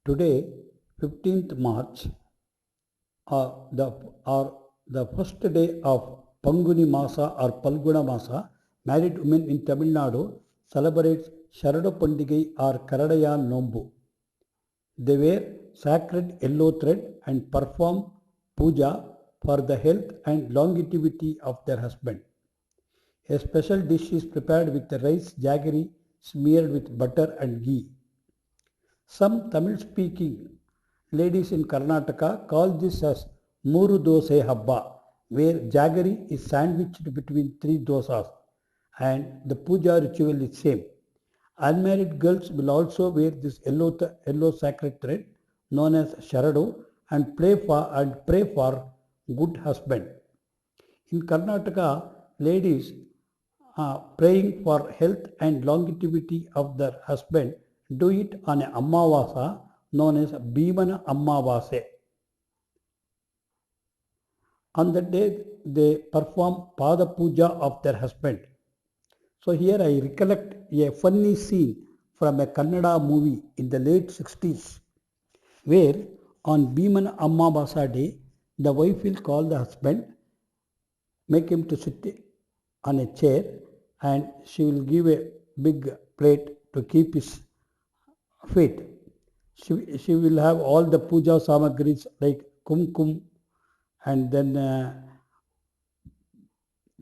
Today, 15th March, the first day of Panguni Masa or Palguna Masa, married women in Tamil Nadu celebrates Sharadu Pandigai or Karadaya Nombu. They wear sacred yellow thread and perform puja for the health and longevity of their husband. A special dish is prepared with rice jaggery smeared with butter and ghee. Some Tamil-speaking ladies in Karnataka call this as Muru Dose Habba, where jaggery is sandwiched between three dosas and the puja ritual is same. Unmarried girls will also wear this yellow sacred thread known as Sharadu and pray for good husband. In Karnataka, ladies praying for health and longevity of their husband do it on a Ammavasa known as Bhimana Ammavase. On that day, they perform Pada Puja of their husband. So here I recollect a funny scene from a Kannada movie in the late 60s, where on Bhimana Ammavasa day, the wife will call the husband, make him to sit on a chair, and she will give a big plate to keep his feet. She will have all the puja samagris like kumkum and then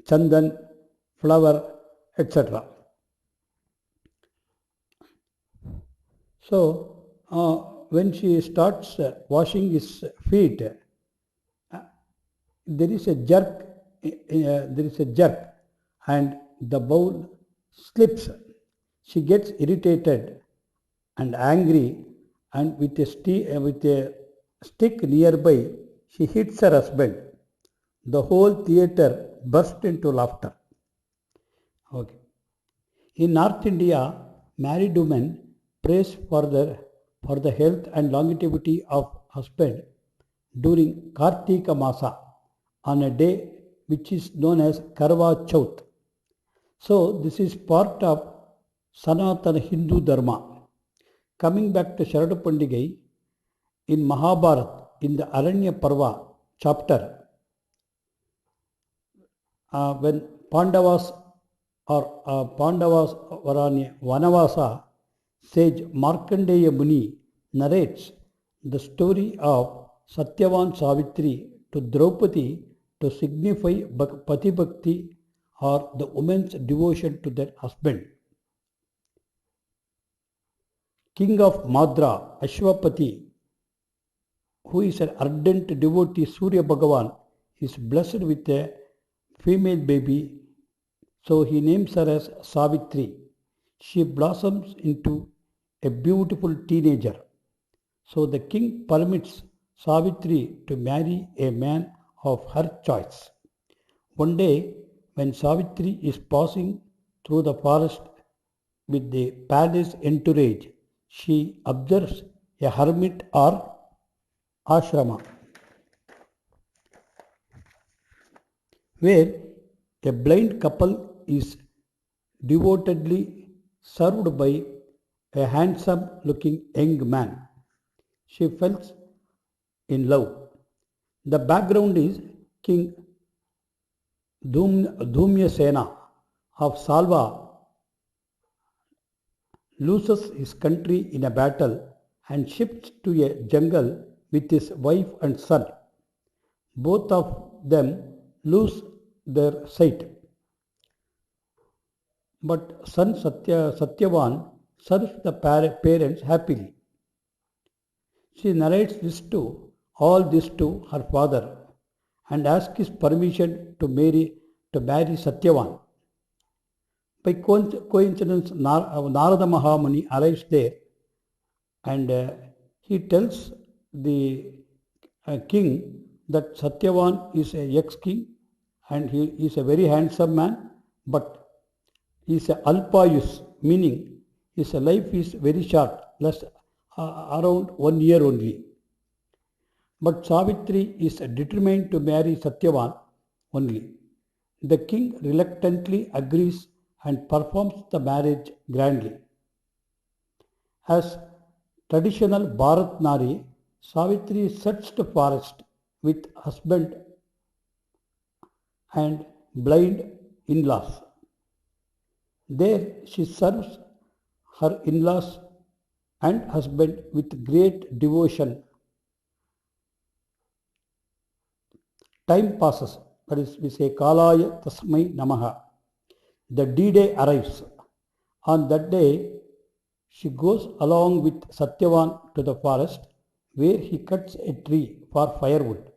chandan, flower, etc. So when she starts washing his feet, there is a jerk, and the bowl slips. She gets irritated and angry, and with a stick nearby, she hits her husband. The whole theatre burst into laughter. Okay. In North India, married women prays for the health and longevity of husband during Kartika Masa on a day which is known as Karva Chauth. So this is part of Sanatana Hindu Dharma. Coming back to Sharadu Pandigai, in Mahabharata, in the Aranya Parva Chapter, when Pandavas were on Vanavasa, sage Markandeya Muni narrates the story of Satyavan Savithri to Draupadi to signify Pati Bhakti or the woman's devotion to their husband. King of Madra, Ashwapati, who is an ardent devotee Surya Bhagavan, is blessed with a female baby, so he names her as Savitri. She blossoms into a beautiful teenager. So the king permits Savitri to marry a man of her choice. One day, when Savitri is passing through the forest with the palace entourage, she observes a hermit or ashrama, where a blind couple is devotedly served by a handsome looking young man. She falls in love. The background is King Dhumyasena of Salva loses his country in a battle and shifts to a jungle with his wife and son. Both of them lose their sight. But son Satyavan serves the parents happily. She narrates all this to her father and asks his permission to marry Satyavan. By coincidence, Narada Mahamuni arrives there, and he tells the king that Satyavan is a ex-king and he is a very handsome man, but he is a alpayus, meaning his life is very short, around 1 year only. But Savitri is determined to marry Satyavan only. The king reluctantly agrees and performs the marriage grandly. As Traditional Bharath nari, Savitri sets the forest with husband and blind in-laws. There she serves her in-laws and husband with great devotion. Time passes, that is, we say Kalaya Tasmai Namaha. The D-Day arrives. On that day, she goes along with Satyavan to the forest where he cuts a tree for firewood.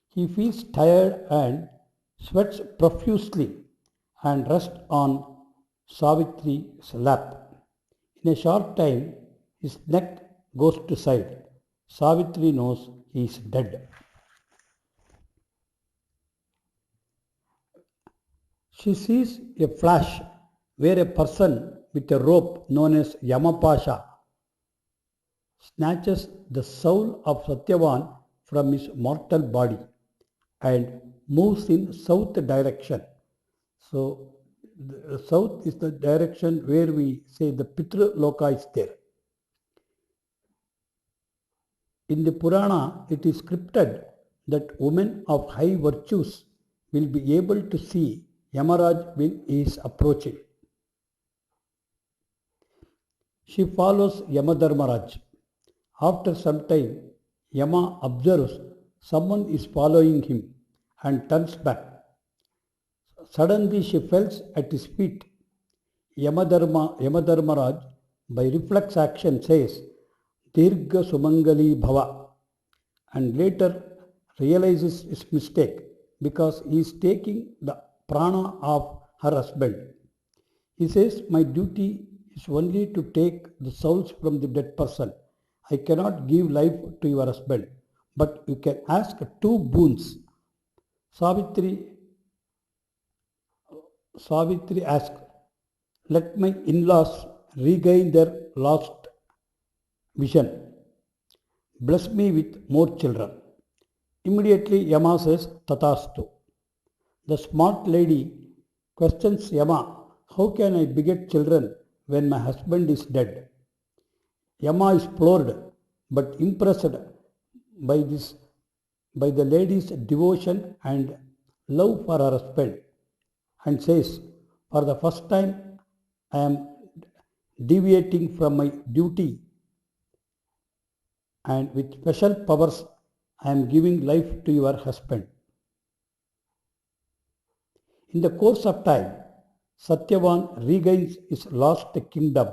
He feels tired and sweats profusely and rests on Savitri's lap. In a short time, his neck goes to side. Savitri knows he is dead. She sees a flash where a person with a rope known as Yamapasha snatches the soul of Satyavan from his mortal body and moves in south direction. So, the south is the direction where we say the Pitru Loka is there. In the Purana, it is scripted that women of high virtues will be able to see Yamaraj when he is approaching. She follows Yamadharmaraj. After some time, Yama observes someone is following him and turns back. Suddenly she falls at his feet. Yamadharmaraj, by reflex action, says, Dirgha Sumangali Bhava, and later realizes his mistake because he is taking the prana of her husband. He says, my duty is only to take the souls from the dead person. I cannot give life to your husband, but you can ask two boons. Savitri asks, let my in-laws regain their lost vision. Bless me with more children. Immediately Yama says, Tatastu. The smart lady questions Yama, how can I beget children when my husband is dead? Yama is floored but impressed by the lady's devotion and love for her husband and says, for the first time I am deviating from my duty and with special powers I am giving life to your husband. In the course of time, Satyavan regains his lost kingdom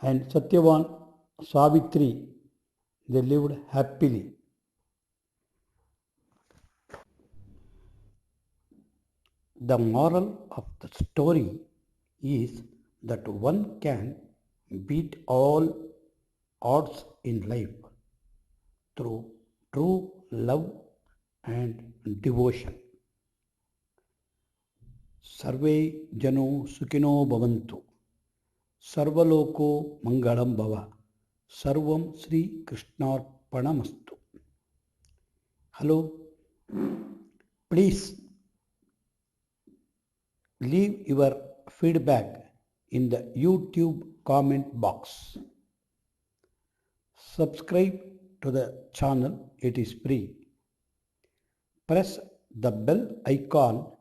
and Satyavan Savithri, they lived happily. The moral of the story is that one can beat all odds in life through true love and devotion. Sarve Jano Sukhino Bhavantu. Sarvaloko Mangalam Bhava. Sarvam Sri Krishnarpanamastu. Hello, please leave your feedback in the YouTube comment box. Subscribe to the channel, it is free. Press the bell icon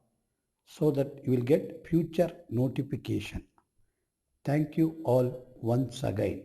so that you will get future notification. Thank you all once again.